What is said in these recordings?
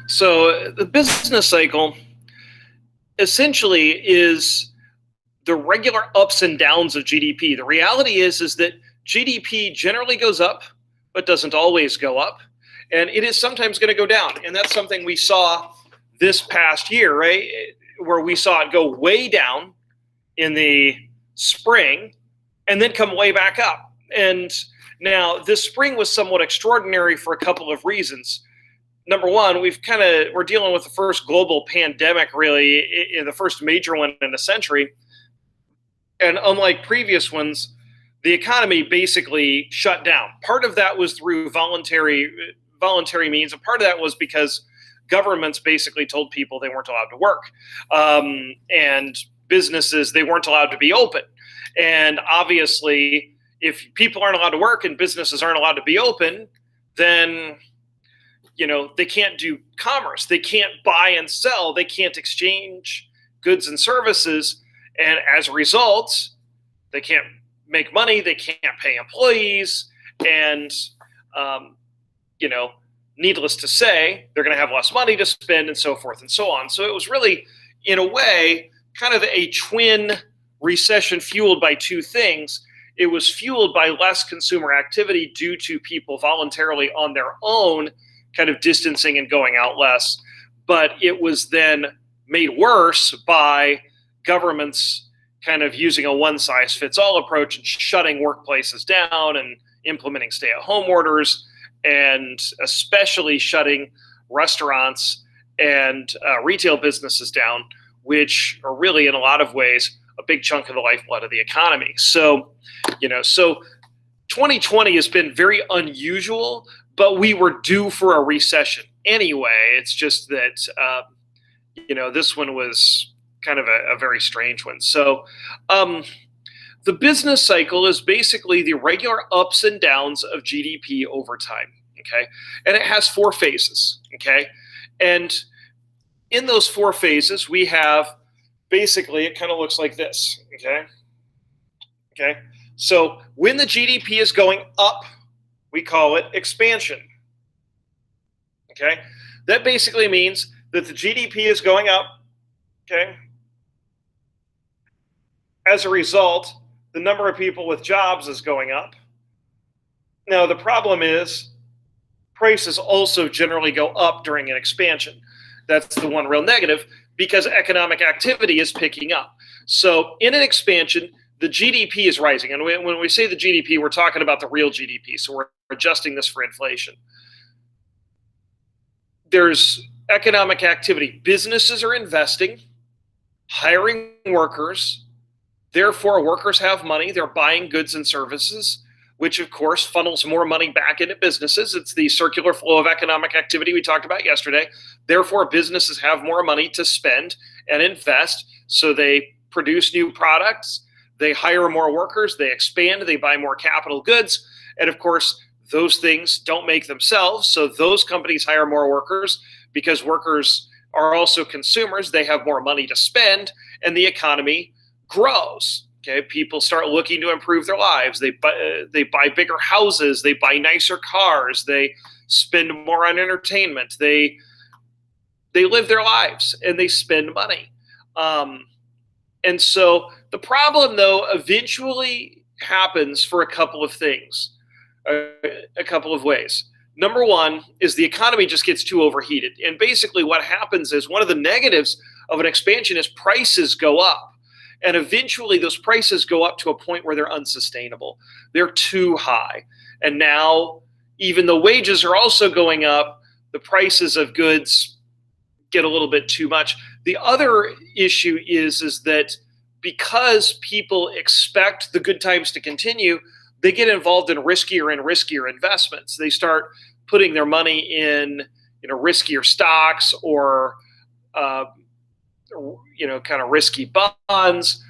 So the business cycle essentially is the regular ups and downs of GDP. The reality is that GDP generally goes up, but doesn't always go up. And it is sometimes going to go down. And that's something we saw this past year, right? Where we saw it go way down in the spring and then come way back up. And now this spring was somewhat extraordinary for a couple of reasons. Number one, we're dealing with the first global pandemic, really, in the first major one in a century. And unlike previous ones, the economy basically shut down. Part of that was through voluntary means, and part of that was because governments basically told people they weren't allowed to work, and businesses, they weren't allowed to be open. And obviously, if people aren't allowed to work and businesses aren't allowed to be open, then they can't do commerce. They can't buy and sell. They can't exchange goods and services. And as a result, they can't make money. They can't pay employees. And, needless to say, they're going to have less money to spend and so forth and so on. So it was really, in a way, kind of a twin recession fueled by two things. It was fueled by less consumer activity due to people voluntarily on their own kind of distancing and going out less. But it was then made worse by governments kind of using a one-size-fits-all approach and shutting workplaces down and implementing stay-at-home orders, and especially shutting restaurants and retail businesses down, which are really, in a lot of ways, a big chunk of the lifeblood of the economy. So 2020 has been very unusual, but we were due for a recession anyway. It's just that, this one was kind of a very strange one. So the business cycle is basically the regular ups and downs of GDP over time, okay? And it has four phases, okay? And in those four phases, we have basically, it kind of looks like this, okay? Okay, so when the GDP is going up, we call it expansion, okay? That basically means that the GDP is going up, okay? As a result, the number of people with jobs is going up. Now, the problem is prices also generally go up during an expansion. That's the one real negative, because economic activity is picking up. So in an expansion, the GDP is rising. And when we say the GDP, we're talking about the real GDP. So we're adjusting this for inflation. There's economic activity. Businesses are investing, hiring workers. Therefore, workers have money. They're buying goods and services, which, of course, funnels more money back into businesses. It's the circular flow of economic activity we talked about yesterday. Therefore, businesses have more money to spend and invest, so they produce new products, they hire more workers, they expand, they buy more capital goods, and, of course, those things don't make themselves, so those companies hire more workers because workers are also consumers. They have more money to spend, and the economy grows. Okay, people start looking to improve their lives. They buy bigger houses. They buy nicer cars. They spend more on entertainment. They live their lives and they spend money. And so the problem, though, eventually happens for a couple of things, a couple of ways. Number one is the economy just gets too overheated. And basically what happens is, one of the negatives of an expansion is prices go up. And eventually those prices go up to a point where they're unsustainable. They're too high. And now, even though wages are also going up, the prices of goods get a little bit too much. The other issue is that because people expect the good times to continue, they get involved in riskier and riskier investments. They start putting their money in, riskier stocks or kind of risky bonds,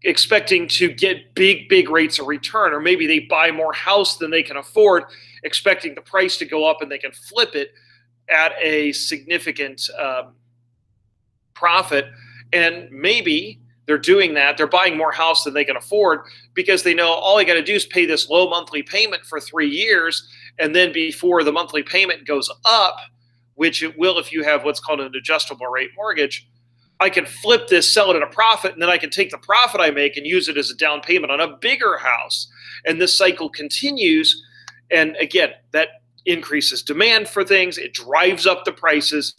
expecting to get big rates of return. Or maybe they buy more house than they can afford, expecting the price to go up and they can flip it at a significant profit. And maybe they're doing that. They're buying more house than they can afford because they know all they got to do is pay this low monthly payment for 3 years. And then before the monthly payment goes up, which it will if you have what's called an adjustable rate mortgage, I can flip this, sell it at a profit, and then I can take the profit I make and use it as a down payment on a bigger house. And this cycle continues. And again, that increases demand for things. It drives up the prices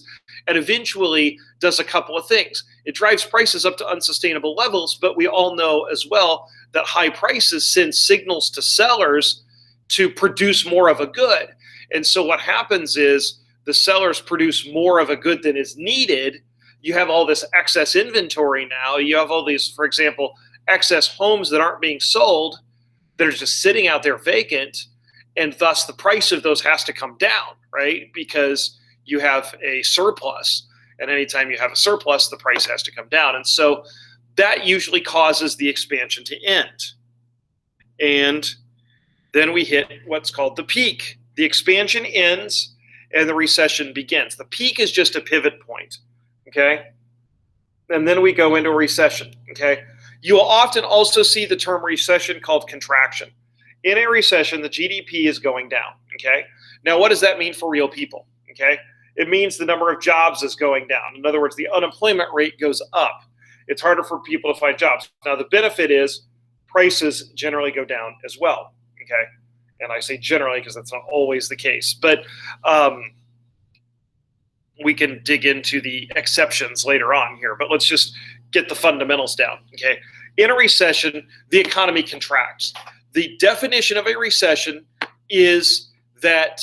and eventually does a couple of things. It drives prices up to unsustainable levels, but we all know as well that high prices send signals to sellers to produce more of a good. And so what happens is the sellers produce more of a good than is needed. You have all this excess inventory now. You have all these, for example, excess homes that aren't being sold that are just sitting out there vacant. And thus the price of those has to come down, right? Because you have a surplus. And anytime you have a surplus, the price has to come down. And so that usually causes the expansion to end. And then we hit what's called the peak. The expansion ends and the recession begins. The peak is just a pivot point, okay? And then we go into a recession, okay? You will often also see the term recession called contraction. In a recession, the GDP is going down, okay? Now, what does that mean for real people, okay? It means the number of jobs is going down. In other words, the unemployment rate goes up. It's harder for people to find jobs. Now, the benefit is prices generally go down as well, okay? And I say generally because that's not always the case. But we can dig into the exceptions later on here. But let's just get the fundamentals down, okay? In a recession, the economy contracts. The definition of a recession is that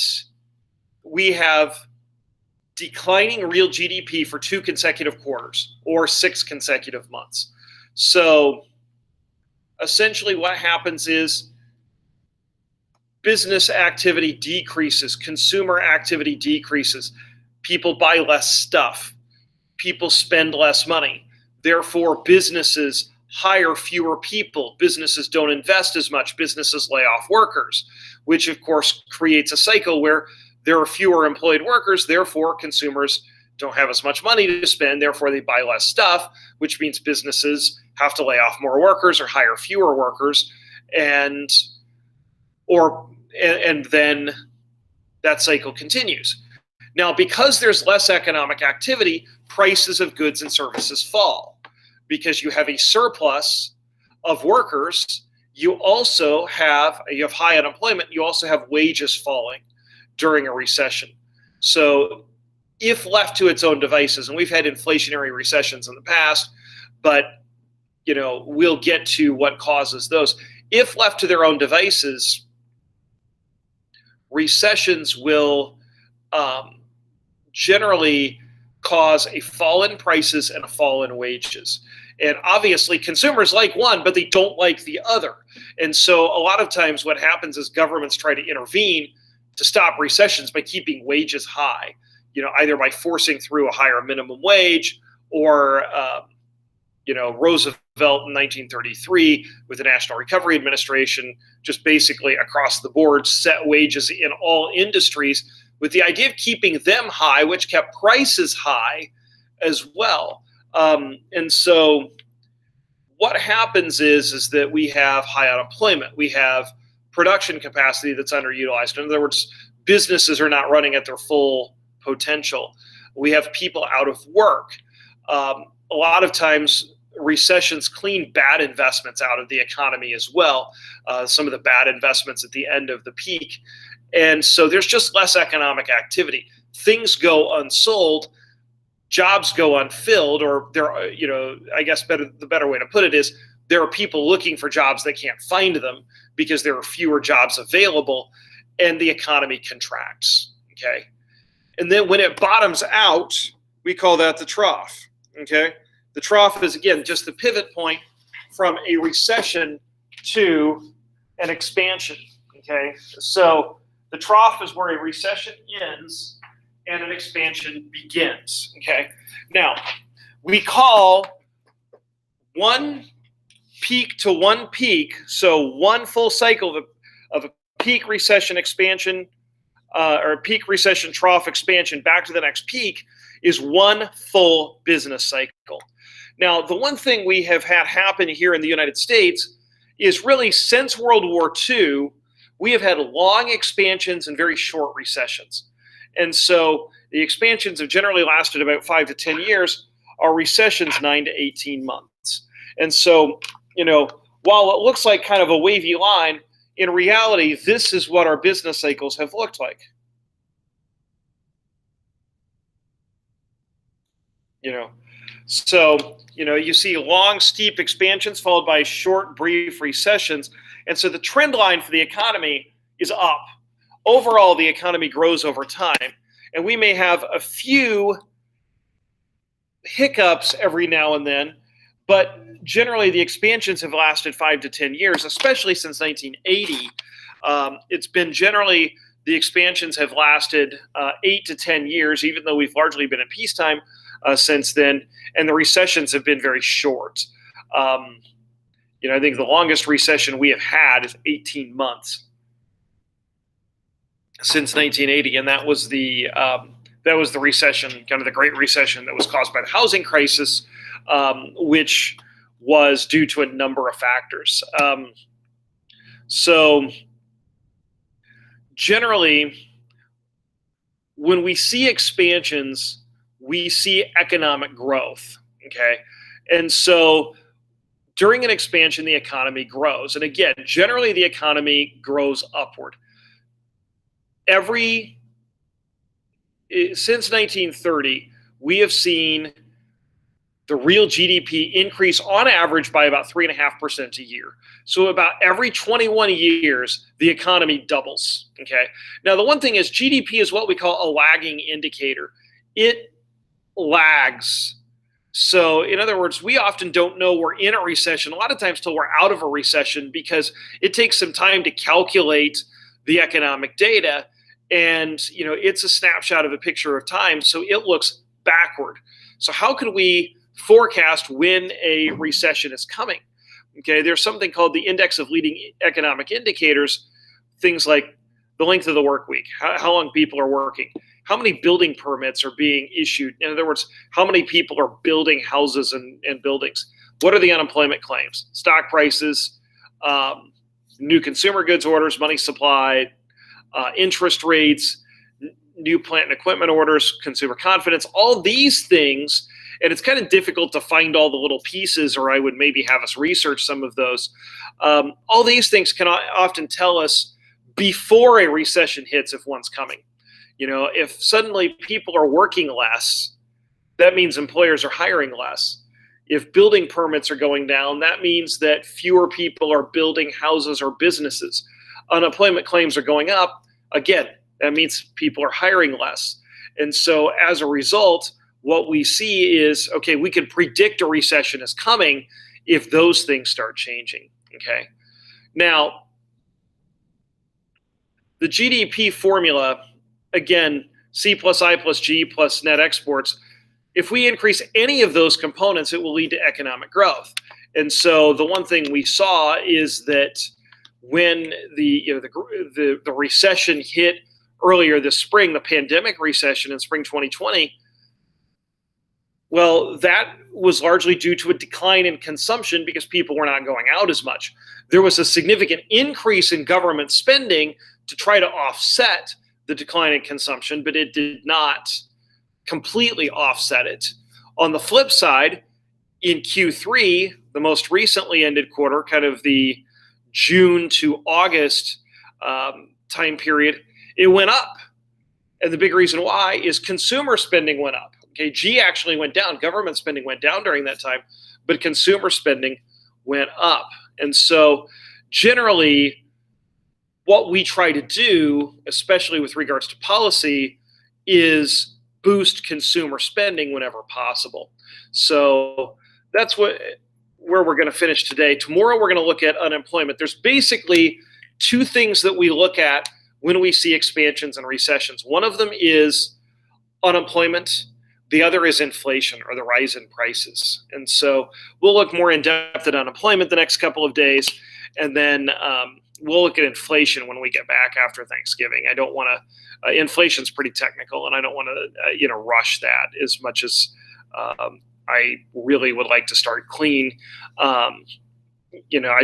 we have declining real GDP for 2 consecutive quarters or 6 consecutive months. So essentially what happens is business activity decreases, consumer activity decreases, people buy less stuff, people spend less money. Therefore, businesses hire fewer people, businesses don't invest as much, businesses lay off workers, which of course creates a cycle where there are fewer employed workers, therefore consumers don't have as much money to spend, therefore they buy less stuff, which means businesses have to lay off more workers or hire fewer workers, and then that cycle continues. Now, because there's less economic activity, prices of goods and services fall. Because you have a surplus of workers, you have high unemployment, you also have wages falling during a recession. So if left to its own devices, and we've had inflationary recessions in the past, but we'll get to what causes those. If left to their own devices, recessions will generally cause a fall in prices and a fall in wages. And obviously consumers like one, but they don't like the other. And so a lot of times what happens is governments try to intervene to stop recessions by keeping wages high, either by forcing through a higher minimum wage or, Roosevelt in 1933 with the National Recovery Administration just basically across the board set wages in all industries with the idea of keeping them high, which kept prices high as well. And so what happens is that we have high unemployment. We have production capacity that's underutilized. In other words, businesses are not running at their full potential. We have people out of work. A lot of times recessions clean bad investments out of the economy as well. Some of the bad investments at the end of the peak. And so there's just less economic activity. Things go unsold, jobs go unfilled, or I guess the better way to put it is there are people looking for jobs that can't find them because there are fewer jobs available, and the economy contracts, okay? And then when it bottoms out, we call that the trough, okay? The trough is, again, just the pivot point from a recession to an expansion, okay? So the trough is where a recession ends and an expansion begins, okay? Now, we call one peak to one peak, so one full cycle of a peak recession expansion or a peak recession trough expansion back to the next peak is one full business cycle. Now, the one thing we have had happen here in the United States is really since World War II, we have had long expansions and very short recessions. And so the expansions have generally lasted about 5 to 10 years. Our recession's 9 to 18 months. And so, while it looks like kind of a wavy line, in reality, this is what our business cycles have looked like. So, you see long, steep expansions followed by short, brief recessions. And so the trend line for the economy is up. Overall, the economy grows over time. And we may have a few hiccups every now and then, but generally the expansions have lasted 5 to 10 years, especially since 1980. It's been generally, the expansions have lasted 8 to 10 years, even though we've largely been in peacetime since then, and the recessions have been very short. I think the longest recession we have had is 18 months since 1980, and that was the recession, kind of the Great Recession, that was caused by the housing crisis, which was due to a number of factors. So generally, when we see expansions, we see economic growth, okay? And so during an expansion, the economy grows. And again, generally the economy grows upward. Since 1930, we have seen the real GDP increase on average by about 3.5% a year. So about every 21 years, the economy doubles, okay? Now, the one thing is GDP is what we call a lagging indicator. It lags. So in other words, we often don't know we're in a recession, a lot of times till we're out of a recession, because it takes some time to calculate the economic data. And, it's a snapshot of a picture of time, so it looks backward. So how can we forecast when a recession is coming? Okay, there's something called the Index of Leading Economic Indicators, things like the length of the work week, how long people are working, how many building permits are being issued. In other words, how many people are building houses and buildings? What are the unemployment claims, stock prices, new consumer goods orders, money supply, interest rates, new plant and equipment orders, consumer confidence, all these things. And it's kind of difficult to find all the little pieces, or I would maybe have us research some of those. All these things can often tell us before a recession hits if one's coming. If suddenly people are working less, that means employers are hiring less. If building permits are going down, that means that fewer people are building houses or businesses. Unemployment claims are going up. Again, that means people are hiring less. And so as a result, what we see is, okay, we can predict a recession is coming if those things start changing, okay? Now, the GDP formula, again, C plus I plus G plus net exports, if we increase any of those components, it will lead to economic growth. And so the one thing we saw is that when the recession hit earlier this spring, the pandemic recession in spring 2020, well, that was largely due to a decline in consumption because people were not going out as much. There was a significant increase in government spending to try to offset the decline in consumption, but it did not completely offset it. On the flip side, in Q3, the most recently ended quarter, kind of the June to August time period, it went up. And the big reason why is consumer spending went up. Okay, G actually went down. Government spending went down during that time, but consumer spending went up. And so generally, what we try to do, especially with regards to policy, is boost consumer spending whenever possible. So that's where we're going to finish today. Tomorrow, we're going to look at unemployment. There's basically two things that we look at when we see expansions and recessions. One of them is unemployment. The other is inflation, or the rise in prices. And so we'll look more in depth at unemployment the next couple of days, and then we'll look at inflation when we get back after Thanksgiving. I don't want to, inflation's pretty technical, and I don't want to, rush that as much as I really would like to start clean. I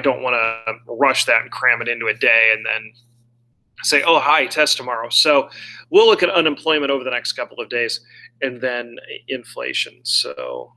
don't want to rush that and cram it into a day and then say, oh, hi, test tomorrow. So we'll look at unemployment over the next couple of days and then inflation. So